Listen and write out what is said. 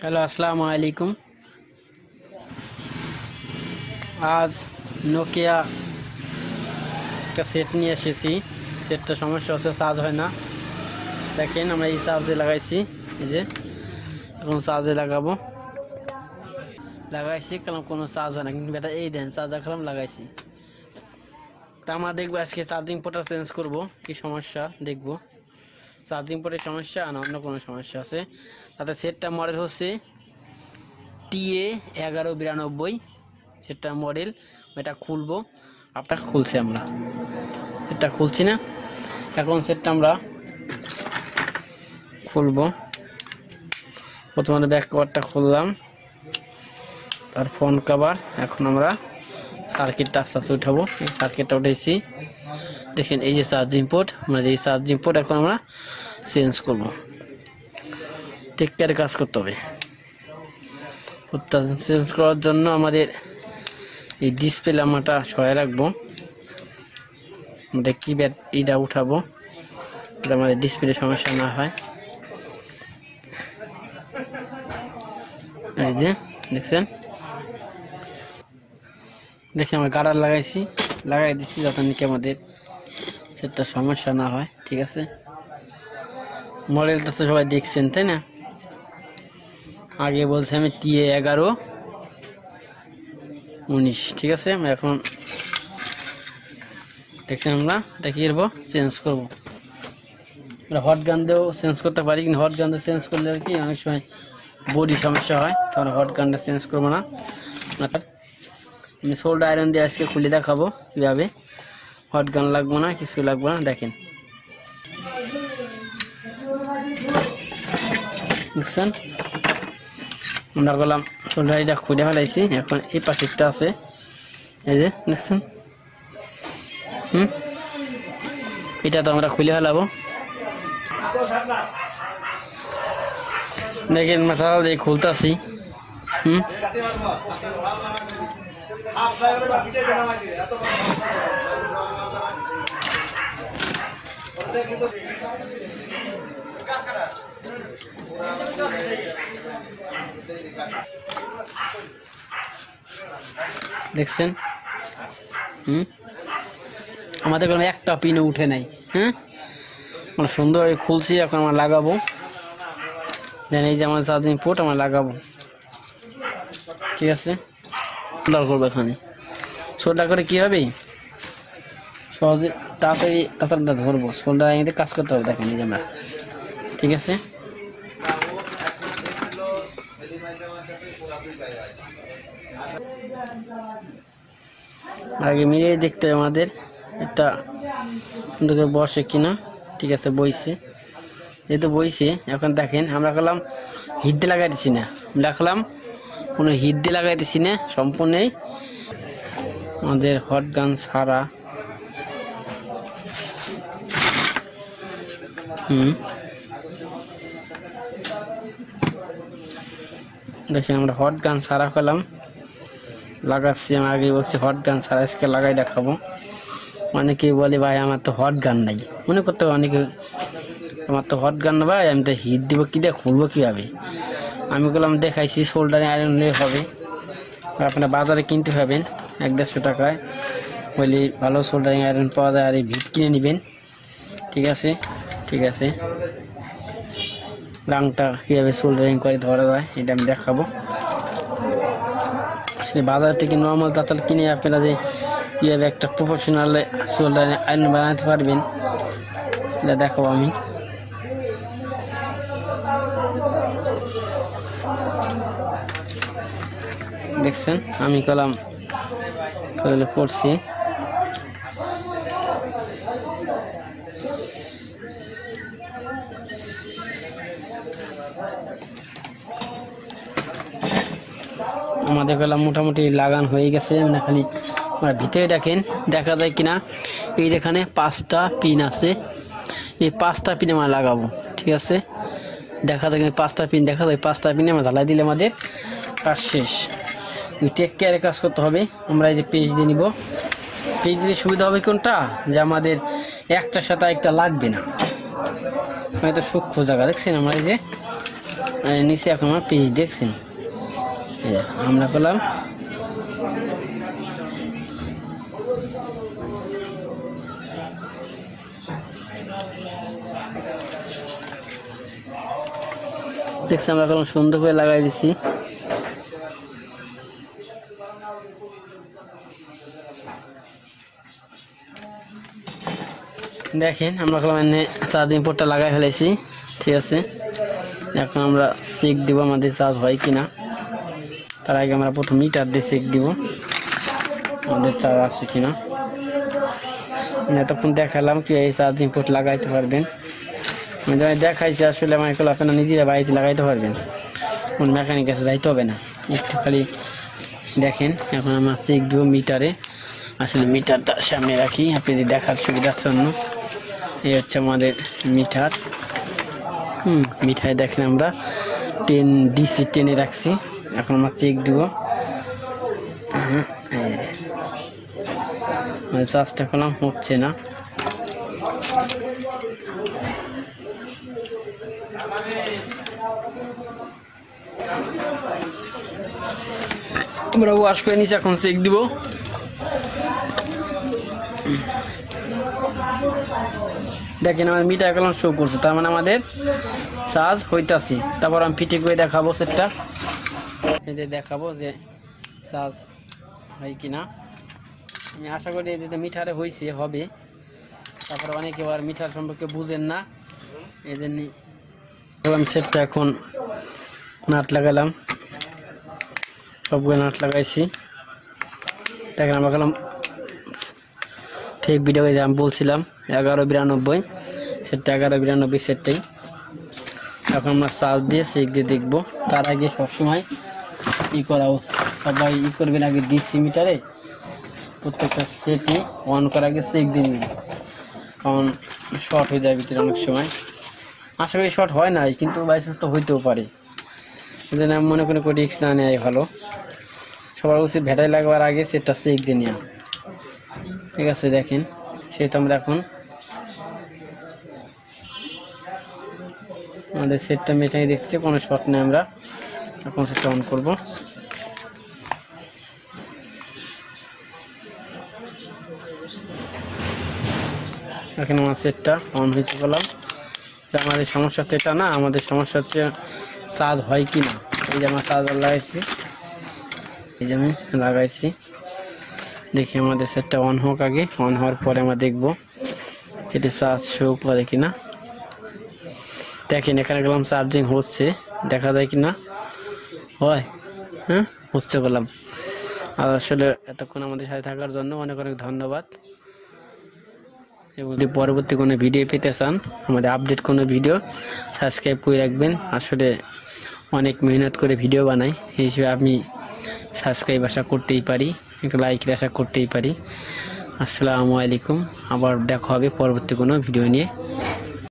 Hello अस्सलाम वालेकुम। आज नोकिया का सेट नहीं एसेছি। সেটটা সমস্যা হচ্ছে, চার্জ হয় না। দেখেন আমরা এই চার্জে লাগাইছি, এই যে এখন চার্জে লাগাইছি কারণ কোনো চার্জ হয় না, কিন্তু এটা এই দেন চার্জার খালাম লাগাইছি। তা আমরা দেখবো আজকে চার্জিং পোর্টটা চেঞ্জ করব, কি সমস্যা দেখবো। চার্জিং পোর্টের সমস্যা না অন্য কোনো সমস্যা আছে। তাতে সেটটা মডেল হচ্ছে TA1192, সেটটা মডেল। এটা খুলবো, আপনার খুলছি, আমরা সেটটা খুলছি না। এখন সেটটা আমরা খুলবো। প্রথমে ব্যাক কভারটা খুললাম, তার ফ্রন্ট কভার। এখন আমরা সার্কিটটা আস্তে আস্তে উঠাবো। এই সার্কিটটা উঠেছি, দেখেন এই যে চার্জিং পোর্ট। আমরা এই চার্জিং পোর্ট এখন আমরা চেঞ্জ করবো। টেক কেয়ারে কাজ করতে হবে। চেঞ্জ করার জন্য আমাদের এই ডিসপ্লে লাম্বাটা সরাই রাখবো। আমরা কিপ্যাড এইটা উঠাবো, যাতে আমাদের ডিসপ্লে সমস্যা না হয়। এই যে দেখছেন, দেখি আমরা গার্ডার লাগাই দিচ্ছি যাতে নাকি আমাদের সেটা সমস্যা না হয়। ঠিক আছে, মডেলটা তো সবাই দেখছেন তাই না? আগে বলছি আমি TA1119। ঠিক আছে, আমরা এখন দেখেন আমরা এটা কি করবো, চেঞ্জ করবো। আমরা হট গান দিয়েও চেঞ্জ করতে পারি, কিন্তু হট গান দিয়ে চেঞ্জ করলে আর কি অনেক সময় বডি সমস্যা হয়, তাহলে হট গানটা চেঞ্জ করবো না। আমি সোল্ডার আয়রন দিয়ে আজকে খুলে দেখাবো কীভাবে। হট গান লাগবো না, কিছু লাগবো না। দেখেন বুঝছেন, আমরা করলাম সোল্ডার এটা খুলে ফেলাইছি। এখন এই পাশেরটা আছে, এই যে দেখছেন। এটা তো আমরা খুলে ফেলাবো। দেখেন মাথা দিয়ে খুলতেছি। দেখছেন, আমাদের কোনো একটা পিনও উঠে নাই। আমরা সুন্দরভাবে খুলছি, এখন আমরা লাগাবো। দেন এই যে আমার চার্জিং পোর্ট আমরা লাগাবো। ঠিক আছে, সোল্ডার করবো। এখানে সোল্ডার করে কি হবে, সহজে তাড়াতাড়ি ধরবো। সোল্ডার এনে কাজ করতে হবে। দেখেন এই যে আমরা, ঠিক আছে। আগে মিলিয়ে দেখতে হবে আমাদের এটা সুন্দর করে বসে কিনা। ঠিক আছে, বইছে, যেহেতু বইছে এখন দেখেন আমরা করলাম হিট দিয়ে লাগাই দিচ্ছি না, দেখলাম কোনো হিট দিয়ে লাগাই দিচ্ছি না, সম্পূর্ণই আমাদের হট গান ছাড়া। দেখেন আমরা হট গান ছাড়া করলাম, লাগাচ্ছি। আমি আগে বলছি হট গান ছাড়া আজকে লাগাই দেখাবো। অনেকে বলে ভাই আমার তো হট গান নাই, মনে করতে হবে অনেকে আমার তো হট গান না ভাই, আমি তো হিট দিব কী দিয়ে, খুলবো কীভাবে। আমি বললাম দেখাইছি সোল্ডারে আয়রন নিয়ে হবে। আপনারা বাজারে কিনতে পাবেন 100-150 টাকায়, বলি ভালো সোল্ডারিং আয়রন পাওয়া যায়। আর এই ভিট কিনে নেবেন। ঠিক আছে, ঠিক আছে। রাংটা কীভাবে সোল্ডারিং করে ধরা যায় এটা আমি দেখাবো। বাজার থেকে নর্মাল তাতাল কিনে আপনারা যে কীভাবে একটা প্রফেশনাল সোল্ডারিং আয়রন বানাতে পারবেন এটা দেখাবো আমি। দেখছেন আমি কলাম করছি। আমাদের কলাম মোটামুটি লাগান হয়ে গেছে। আমরা খালি আমরা ভিতরে দেখেন দেখা যায় কিনা, এই যেখানে 5টা পিন আছে, এই 5টা পিন আমরা লাগাবো। ঠিক আছে, দেখা যায় 5টা পিন দেখা যায়, 5টা পিনে আমরা ঝালাই দিলে আমাদের কাজ শেষ। টেক কেয়ারে কাজ করতে হবে। আমরা এই যে পেজ দিয়ে নিব। পেজ দিলে সুবিধা হবে কোনটা, যে আমাদের একটার সাথে একটা লাগবে না। হয়তো সূক্ষ্ম জায়গা দেখছেন, আমরা এই যে নিচে এখন আমার পিস দেখছেন, আমরা করলাম দেখছি, আমরা এখন সুন্দর করে লাগাই দিছি। দেখেন আমরা চার্জিং পোর্টটা লাগাই ফেলেছি, ঠিক আছে। এখন আমরা চেক দিব আমাদের চার্জ হয় কিনা। তার আগে আমরা প্রথম মিটার দিয়ে চেক দিব আমাদের চার্জ আসে কিনা। এতক্ষণ দেখালাম কি এই চার্জিং পোর্ট লাগাইতে পারবেন, দেখাইছি আসলে আমার এগুলো আপনারা নিজেরা বাড়িতে লাগাইতে পারবেন, কোন মেকানিক কাছে যাইতে হবে না। একটু খালি দেখেন এখন আমরা চেক দিব মিটারে। আসলে মিটারটা সামনে রাখি আপনাদের দেখার সুবিধার জন্য। এই হচ্ছে আমাদের মিটার। মিঠাই দেখেন আমরা 10 DC 10-এ রাখছি। এখন আমরা চেক দিব, চার্জটা করলাম, হচ্ছে না। আমরা ওয়াশ করে নিচ্ছি, এখন চেক দিব। দেখেন আমার মিটার কলম শো করছে, তার মানে আমাদের চার্জ হইতাছে। তারপর আমি ফিটে করে দেখাবো সেটটা, দেখাবো যে চার্জ হয় কিনা। আমি আশা করি যে মিটারে হয়েছে হবে। তারপর অনেকে আবার মিটার সম্পর্কে বুঝেন না, এই জন্য সেটটা এখন নাট লাগালাম, সবগুলো নাট লাগাইছি। দেখেন আমরা গেলাম ঠিক ভিডিও আমি বলছিলাম 1192 সেটটা 1192 সেটটাই। এখন আমরা চার্জ দিয়ে চেক দিয়ে দেখবো। তার আগে সবসময় করা সবাই করবেন আগে ডিসি মিটারে প্রত্যেকটা সেটই অন করার আগে চেক দিয়ে নেবেন, কারণ শর্ট হয়ে যায় ভিতরে অনেক সময়। আশা করি শর্ট হয় না, কিন্তু বাইচান্স তো হইতেও পারে। এই জন্য আমি মনে করি রিস্ক না নেওয়াই ভালো। সবার উচিত ব্যাটারি লাগবার আগে সেটটা চেক দিয়ে নেওয়া, ঠিক আছে। দেখেন সেটা আমরা এখন আমাদের সেটটা মেটাই দেখছি, কোনো শর্ট নেই। আমরা এখন সেটটা অন করব। এখন আমার সেটটা অন হয়েছে বললাম। আমাদের সমস্যা তো এটা না, আমাদের সমস্যা হচ্ছে চার্জ হয় কি না। এই যে আমার চার্জার লাগাইছি, এই যে আমি লাগাইছি। দেখি আমাদের সেটটা অন হোক আগে, অন হওয়ার পরে আমরা দেখবো সেটা চার্জ শো করে কিনা। দেখেন এখানে গেলাম চার্জিং হচ্ছে, দেখা যায় কিনা হয়। হচ্ছে বললাম। আর আসলে এতক্ষণ আমাদের সাথে থাকার জন্য অনেক অনেক ধন্যবাদ। এবং যদি পরবর্তী কোনো ভিডিও পেতে চান, আমাদের আপডেট কোনো ভিডিও, সাবস্ক্রাইব করে রাখবেন। আসলে অনেক মেহনত করে ভিডিও বানাই, এই হিসেবে আমি সাবস্ক্রাইব আশা করতেই পারি, একটা লাইকের আশা করতেই পারি। আসসালামু আলাইকুম। আবার দেখা হবে পরবর্তী কোনো ভিডিও নিয়ে।